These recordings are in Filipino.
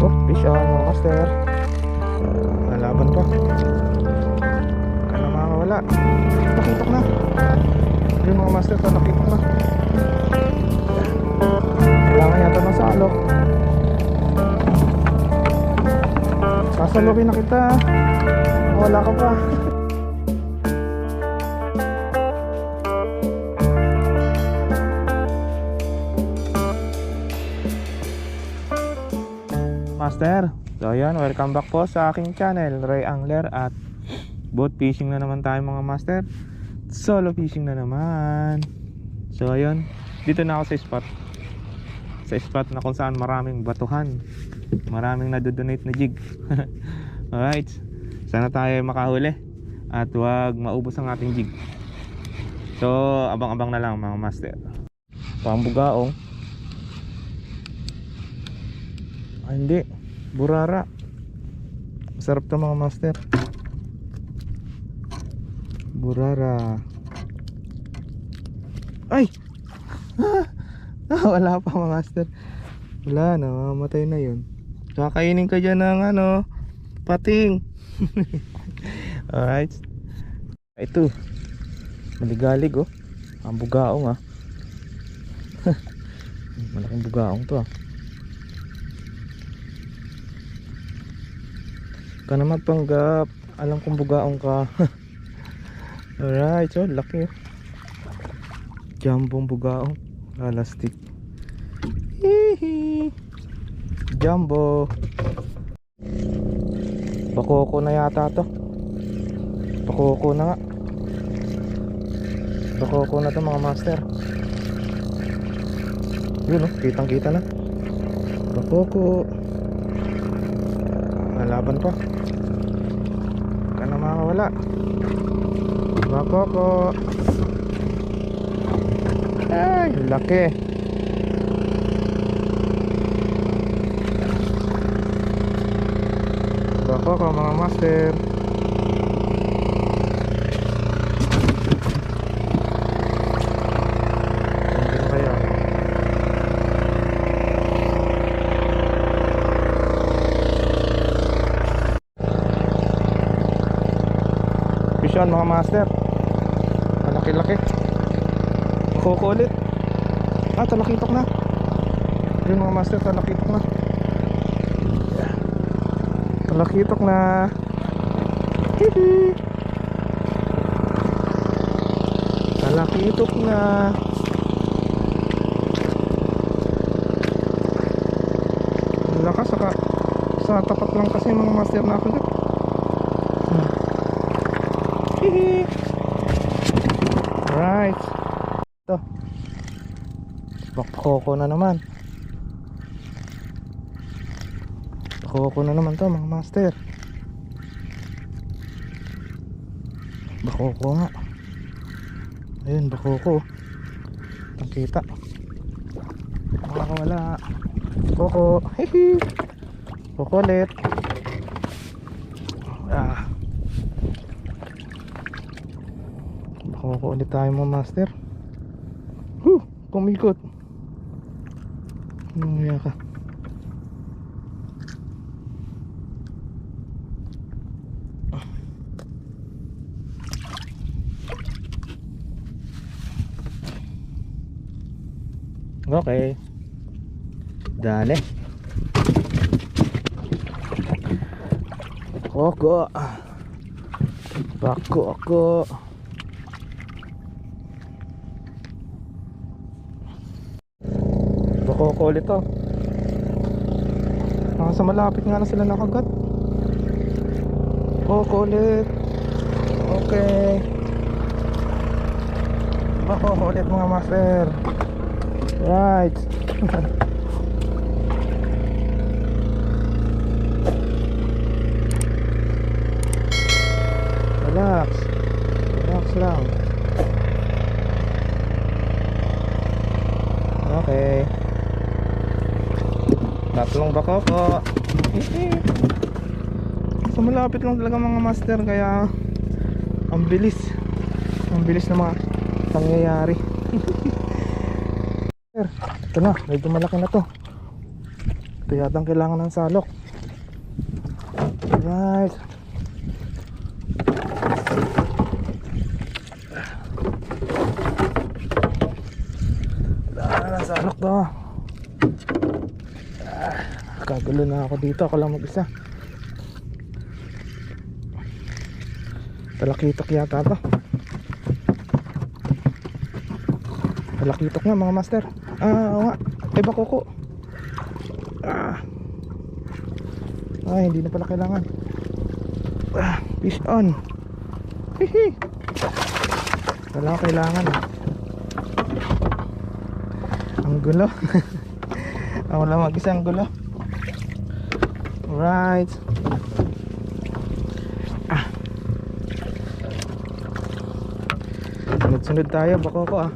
Oh, fish on mga master. Nalaban pa. Ka na makakawala. Nakitok na. Yung mga master pa nakitok na. Kailangan yata ng salok. Sasalokin na kita. Wala ka pa. Master, so ayan, welcome back po sa aking channel, Ray Angler. At boat fishing na naman tayo mga master. Solo fishing na naman. So ayun, dito na ako sa spot na kung saan maraming batuhan, maraming nadodonate na jig. Alright, sana tayo makahuli at huwag maubos ang ating jig. So abang-abang na lang mga master. Pambugaong. Ay, hindi, burara. Masarap to mga master. Burara. Ay! Wala pa mga master. Wala na, mamatay na yun. Kakainin ka dyan ng pating. Alright. Ito, maligalig oh. Ang bugaong ah. Malaking bugaong to ah. Ka na magpanggap. Alam kong bugaong ka. Alright, so laki. Jambong bugaong. Lalastik. Hihi. Jumbo. Bakoko na yata to. Bakoko na nga. Bakoko na to mga master. Yun oh, kitang kita na. Bakoko. Nalaban pa. Ka na makakawala. Bakoko. Ay, laki. Bakoko mga master. Hindi kaya. Yan mga master, malaki-laki. Bakoko ulit. Talakitok na. Yun mga master, talakitok na. Talakitok na. Hihi. Talakitok na. Lakas sa tapat lang kasi mga master na ako dyan. Right. Ito. Bakoko na naman. Bakoko na naman to mga master. Bakoko nga. Ayun, bakoko. Ang kita. Wala. Bakoko. Hihi. Bakoko ulit. Bakoko ulit tayo mga master. Kumikot. Nangyaya ka. Okay. Dale. Bakoko. Bakoko. Bakoko ulit to. Sa malapit nga na sila nakagat. Bakoko ulit. Okay. Bakoko ulit mga master. Right. Relax. Relax lang. Okay. Tatlong bakoko. So malapit lang talaga mga master, kaya ang bilis ng mga pangyayari. Ito na, medyo malaki na to. Ito Ito yata ang kailangan ng salok. Right. Kailangan ng salok to. Kagulo na ako dito. Ako lang mag-isa. Talakitok yata to. Talakitok nga mga master. Oo nga. Ay bakoko. Ay hindi na pala kailangan. Fish on. Hihi. Wala kailangan. Ang gulo. Ako lang mag-isa ang gulo. Right. Sunod tayo, bakoko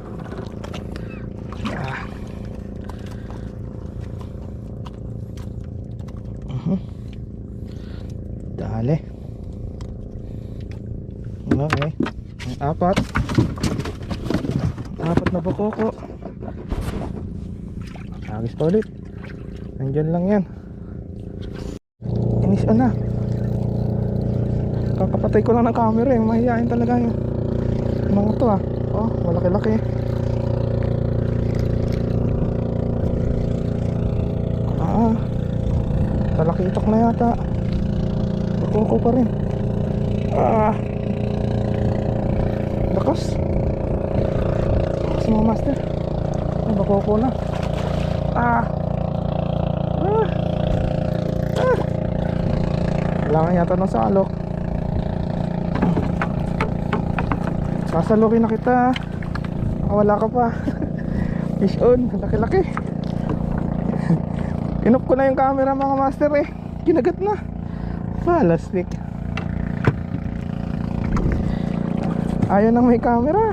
Dali. Okay. Apat na bakoko. Agis pa ulit. Nandyan lang yan. Inis na. Kakapatay ko lang ng camera eh. Mahihain talaga yung mga to Oh, malaki-laki. Talakitok na yata. Bakoko pa rin. Lakas. Lakas mga master. Bakoko na. Kailangan yata ng salok. Sasalokin na kita. Wala ka pa. Fish on, laki-laki. Inop ko na yung camera mga master eh. Kinagat na. Plastic. Ayaw nang may camera.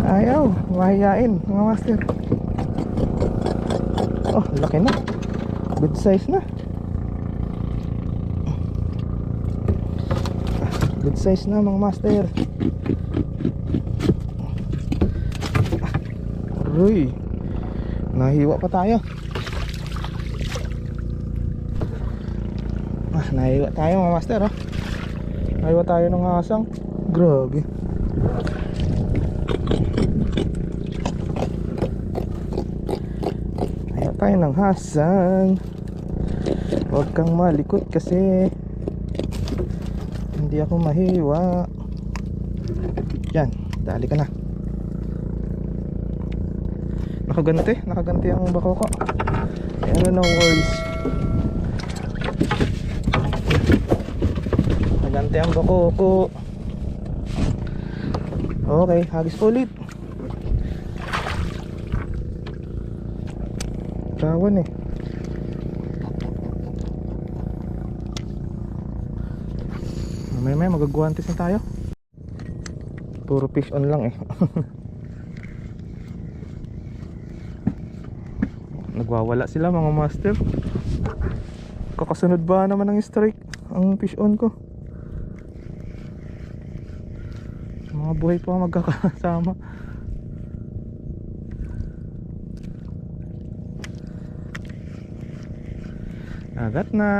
Ayaw, mahihain mga master. Oh, laki na. Good size na. Good size na mga master. Uy, nahiwa pa tayo. Nahiwa tayo mga master Nahiwa tayo ng asang. Grabe. Nahiwa tayo ng hasang. Huwag kang malikot kasi hindi ako mahiwa. Yan, dali ka na. Nakaganti ang bakoko. Ayan, no worries. Nakaganti ang bakoko. Okay, hagis po ulit. Kawan eh. May magagwantes na tayo. Puro fish on lang eh. Nagwawala sila mga master. Kakasunod ba naman ng strike ang fish on ko? Mga buhay pa magkakasama. Agat na.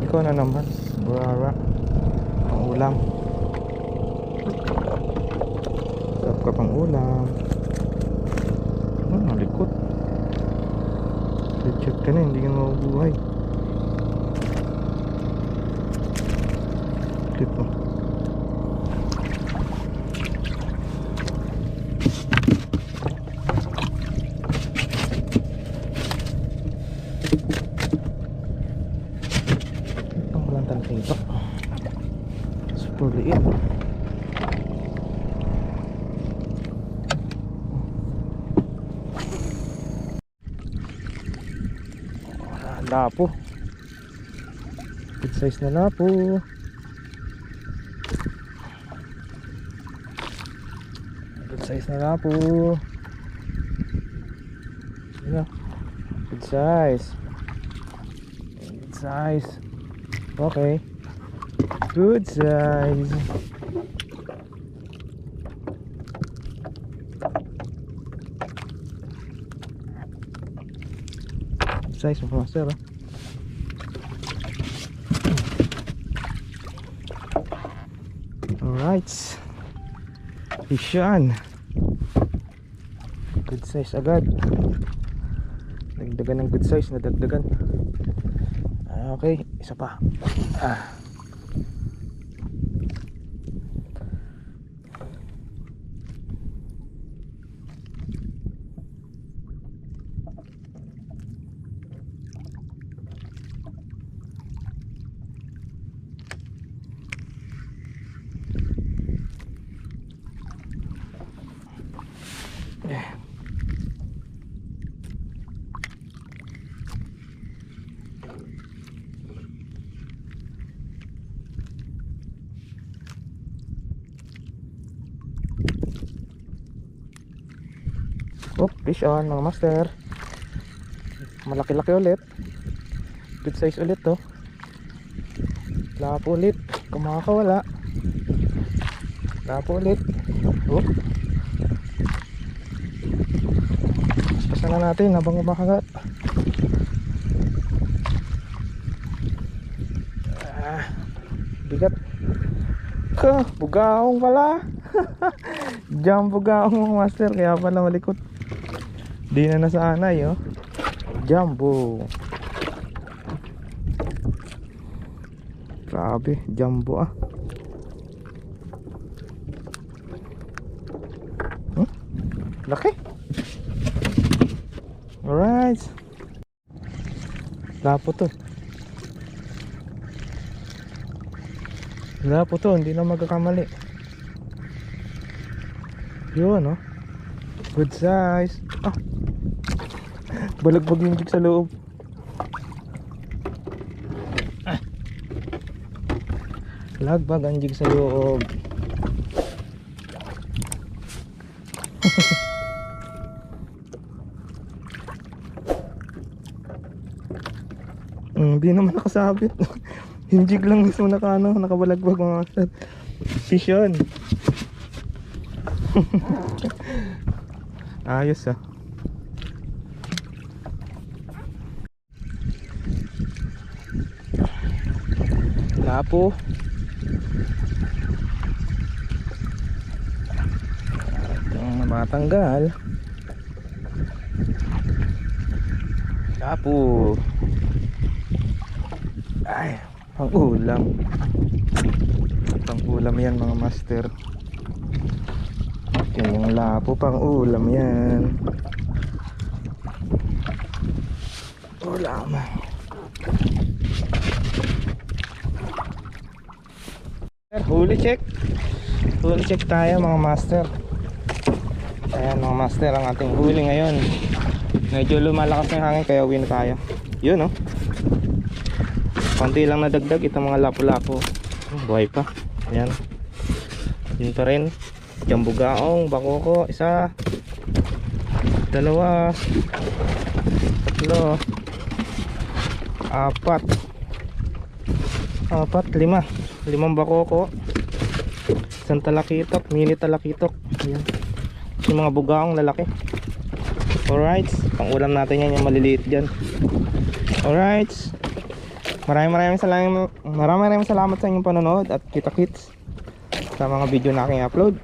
Ikaw na naman, burara. Ang ulam. Sarap ka pang ulam. Nalikot. Check ka na, hindi ka mabubuhay. Clip mo. Super liit. Lapo. Good size na lapo. Good size na lapo. Ano? Good size. Good size. Okay. Good size. Good size mga master, oh. Alright. Isyan. Good size agad. Dagdagan ng good size, nadagdagan. Okay, isa pa. Oh, fish on mga master. Malaki-laki ulit. Good size ulit to. Lapo ulit. Kumakawala. Lapo ulit. Oh. Paspasan na natin habang kumakagat. Bigat. Bugaong pala. Jumbo gaong mga master. Kaya pala malikot. Di na nasanay, oh. Jumbo. Grabe, jumbo ah. Laki. Alright. Lapo to. Lapo to, hindi na magkakamali. Yun, oh. Good size. Ah. Balagbag yung jig sa loob. Lagbag ang jig sa loob. Hindi naman nakasabit. Yung jig lang mismo nakabalagbag mga master. Fish yun. Ayos ah. Lapo. Itong matanggal. Lapo. Ay, pang ulam. Pang ulam yan mga master. Yan yung lapo, pang ulam yan. Ulam. Huli check. Huli check tayo mga master. Ayan mga master, ang ating huli ngayon. Medyo lumalakas ng hangin kaya uwi na tayo. Yun, oh. Konti lang nadagdag itong mga lapo-lapo. Buhay pa. Ayan. Yun pa rin. Jumbo gaong, bakoko, isa, dalawa, tatlo, apat, lima. Limang bakoko, isang talakitok, mini talakitok. Ayan. Yung mga bugaong lalaki. Alright, pang ulam natin yan, yung maliliit dyan. Alright, maraming salamat sa inyong panonood at kita-kits sa mga video na aking upload.